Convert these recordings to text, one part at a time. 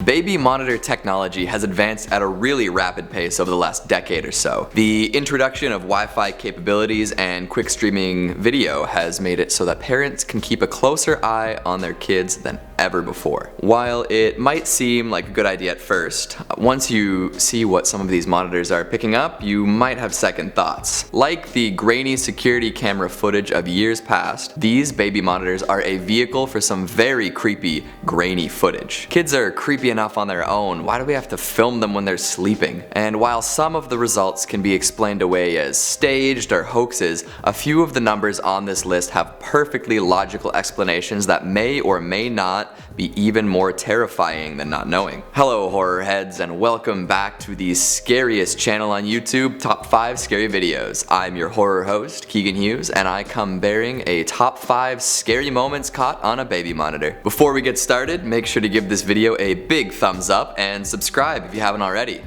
Baby monitor technology has advanced at a really rapid pace over the last decade or so. The introduction of Wi-Fi capabilities and quick streaming video has made it so that parents can keep a closer eye on their kids than ever before. While it might seem like a good idea at first, once you see what some of these monitors are picking up, you might have second thoughts. Like the grainy security camera footage of years past, these baby monitors are a vehicle for some very creepy, grainy footage. Kids are creepy enough on their own, why do we have to film them when they're sleeping? And while some of the results can be explained away as staged or hoaxes, a few of the numbers on this list have perfectly logical explanations that may or may not be even more terrifying than not knowing. Hello horror heads, and welcome back to the scariest channel on YouTube, Top 5 Scary Videos. I'm your horror host, Keegan Hughes, and I come bearing a top 5 scary moments caught on a baby monitor. Before we get started, make sure to give this video a big thumbs up and subscribe if you haven't already.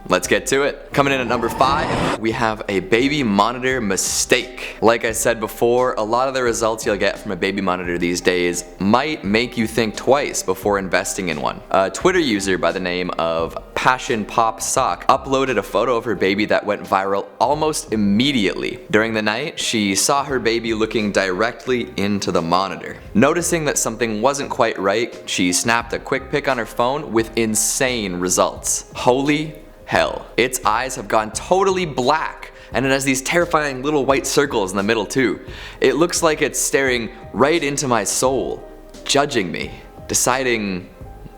Let's get to it. Coming in at number 5, we have a baby monitor mistake. Like I said before, a lot of the results you'll get from a baby monitor these days might make you think twice before investing in one. A Twitter user by the name of Passion Pop Sock uploaded a photo of her baby that went viral almost immediately. During the night, she saw her baby looking directly into the monitor. Noticing that something wasn't quite right, she snapped a quick pic on her phone with insane results. Holy hell. Its eyes have gone totally black, and it has these terrifying little white circles in the middle too. It looks like it's staring right into my soul, judging me, deciding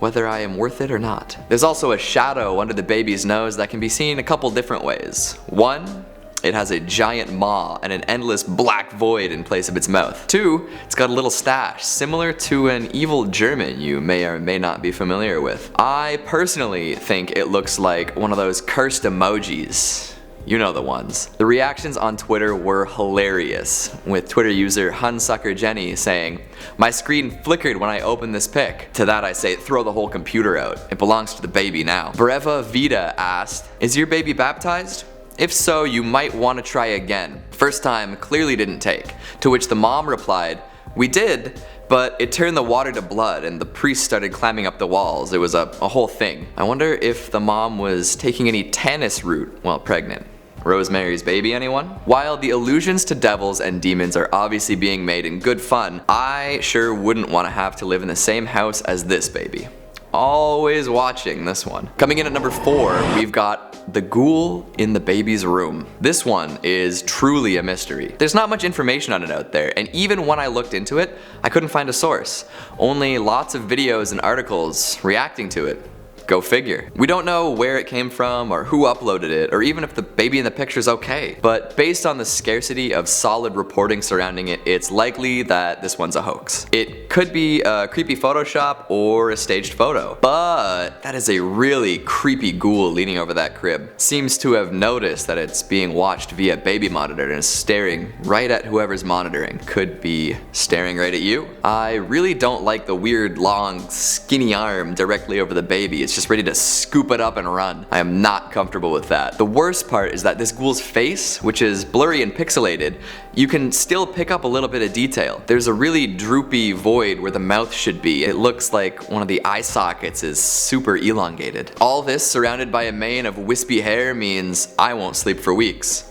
whether I am worth it or not. There's also a shadow under the baby's nose that can be seen a couple different ways. One, it has a giant maw and an endless black void in place of its mouth. 2, it's got a little stash, similar to an evil German you may or may not be familiar with. I personally think it looks like one of those cursed emojis. You know the ones. The reactions on Twitter were hilarious, with Twitter user HunSuckerJenny saying, "My screen flickered when I opened this pic." To that I say, throw the whole computer out. It belongs to the baby now. Breva Vita asked, "Is your baby baptized? If so, you might want to try again. First time clearly didn't take." To which the mom replied, "We did, but it turned the water to blood and the priest started climbing up the walls. It was a whole thing." I wonder if the mom was taking any tannis root while pregnant. Rosemary's Baby, anyone? While the allusions to devils and demons are obviously being made in good fun, I sure wouldn't want to have to live in the same house as this baby. Always watching this one. Coming in at number 4, we've got the ghoul in the baby's room. This one is truly a mystery. There's not much information on it out there, and even when I looked into it, I couldn't find a source. Only lots of videos and articles reacting to it. Go figure. We don't know where it came from or who uploaded it, or even if the baby in the picture's okay. But based on the scarcity of solid reporting surrounding it, it's likely that this one's a hoax. It could be a creepy Photoshop or a staged photo. But that is a really creepy ghoul leaning over that crib. Seems to have noticed that it's being watched via baby monitor and is staring right at whoever's monitoring. Could be staring right at you. I really don't like the weird long skinny arm directly over the baby. It's just ready to scoop it up and run. I am not comfortable with that. The worst part is that this ghoul's face, which is blurry and pixelated, you can still pick up a little bit of detail. There's a really droopy void where the mouth should be. It looks like one of the eye sockets is super elongated. All this surrounded by a mane of wispy hair means I won't sleep for weeks.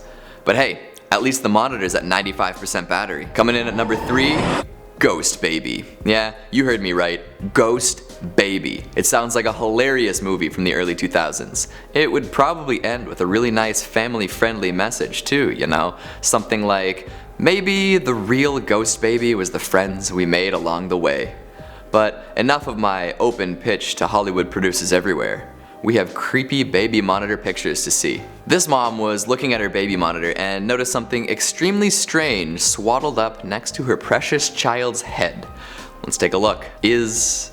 But hey, at least the monitor's at 95% battery. Coming in at number 3, Ghost Baby. Yeah, you heard me right. Ghost Baby. It sounds like a hilarious movie from the early 2000s. It would probably end with a really nice family-friendly message too, you know? Something like, maybe the real ghost baby was the friends we made along the way. But enough of my open pitch to Hollywood producers everywhere. We have creepy baby monitor pictures to see. This mom was looking at her baby monitor and noticed something extremely strange swaddled up next to her precious child's head. Let's take a look. Is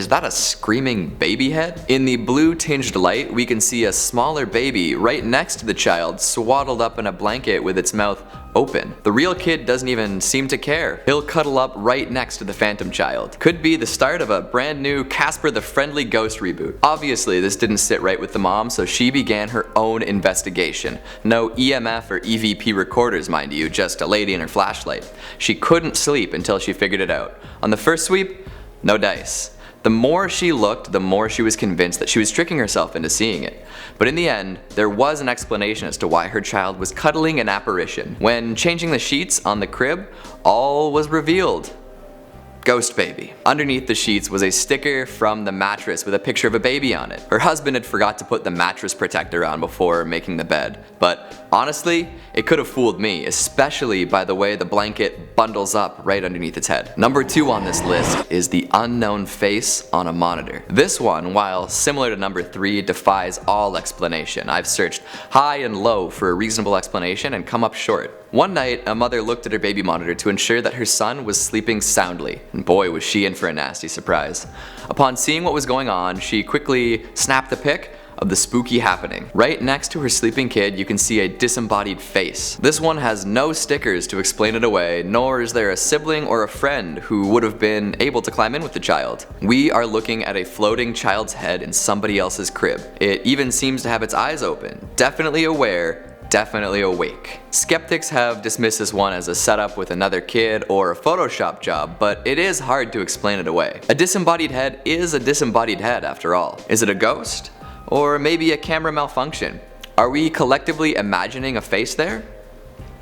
that a screaming baby head? In the blue tinged light, we can see a smaller baby right next to the child swaddled up in a blanket with its mouth open. The real kid doesn't even seem to care. He'll cuddle up right next to the phantom child. Could be the start of a brand new Casper the Friendly Ghost reboot. Obviously, this didn't sit right with the mom, so she began her own investigation. No EMF or EVP recorders, mind you, just a lady and her flashlight. She couldn't sleep until she figured it out. On the first sweep, no dice. The more she looked, the more she was convinced that she was tricking herself into seeing it. But in the end, there was an explanation as to why her child was cuddling an apparition. When changing the sheets on the crib, all was revealed. Ghost baby. Underneath the sheets was a sticker from the mattress with a picture of a baby on it. Her husband had forgot to put the mattress protector on before making the bed. But honestly, it could have fooled me, especially by the way the blanket bundles up right underneath its head. Number 2 on this list is the unknown face on a monitor. This one, while similar to number 3, defies all explanation. I've searched high and low for a reasonable explanation and come up short. One night, a mother looked at her baby monitor to ensure that her son was sleeping soundly, and boy was she in for a nasty surprise. Upon seeing what was going on, she quickly snapped the pic of the spooky happening. Right next to her sleeping kid, you can see a disembodied face. This one has no stickers to explain it away, nor is there a sibling or a friend who would have been able to climb in with the child. We are looking at a floating child's head in somebody else's crib. It even seems to have its eyes open, definitely aware, definitely awake. Skeptics have dismissed this one as a setup with another kid or a Photoshop job, but it is hard to explain it away. A disembodied head is a disembodied head after all. Is it a ghost? Or maybe a camera malfunction? Are we collectively imagining a face there?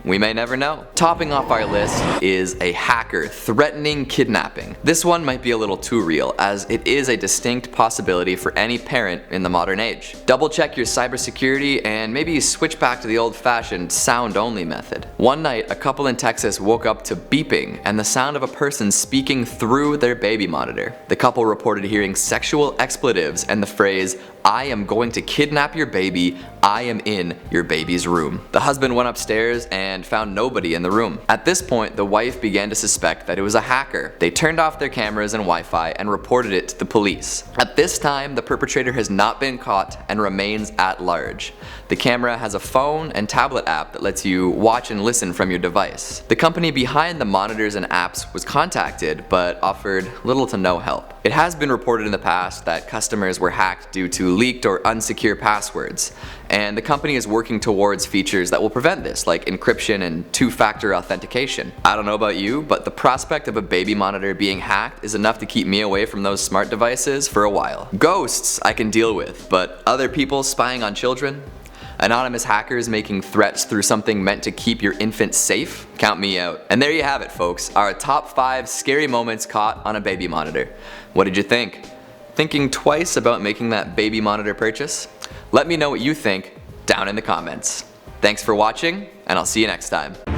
We may never know. Topping off our list is a hacker threatening kidnapping. This one might be a little too real, as it is a distinct possibility for any parent in the modern age. Double check your cybersecurity and maybe switch back to the old-fashioned sound-only method. One night, a couple in Texas woke up to beeping and the sound of a person speaking through their baby monitor. The couple reported hearing sexual expletives and the phrase, "I am going to kidnap your baby, I am in your baby's room." The husband went upstairs and found nobody in the room. At this point, the wife began to suspect that it was a hacker. They turned off their cameras and Wi-Fi and reported it to the police. At this time, the perpetrator has not been caught and remains at large. The camera has a phone and tablet app that lets you watch and listen from your device. The company behind the monitors and apps was contacted but offered little to no help. It has been reported in the past that customers were hacked due to leaked or unsecure passwords, and the company is working towards features that will prevent this, like encryption and two-factor authentication. I don't know about you, but the prospect of a baby monitor being hacked is enough to keep me away from those smart devices for a while. Ghosts I can deal with, but other people spying on children? Anonymous hackers making threats through something meant to keep your infant safe? Count me out. And there you have it, folks, our top 5 scary moments caught on a baby monitor. What did you think? Thinking twice about making that baby monitor purchase? Let me know what you think down in the comments. Thanks for watching, and I'll see you next time.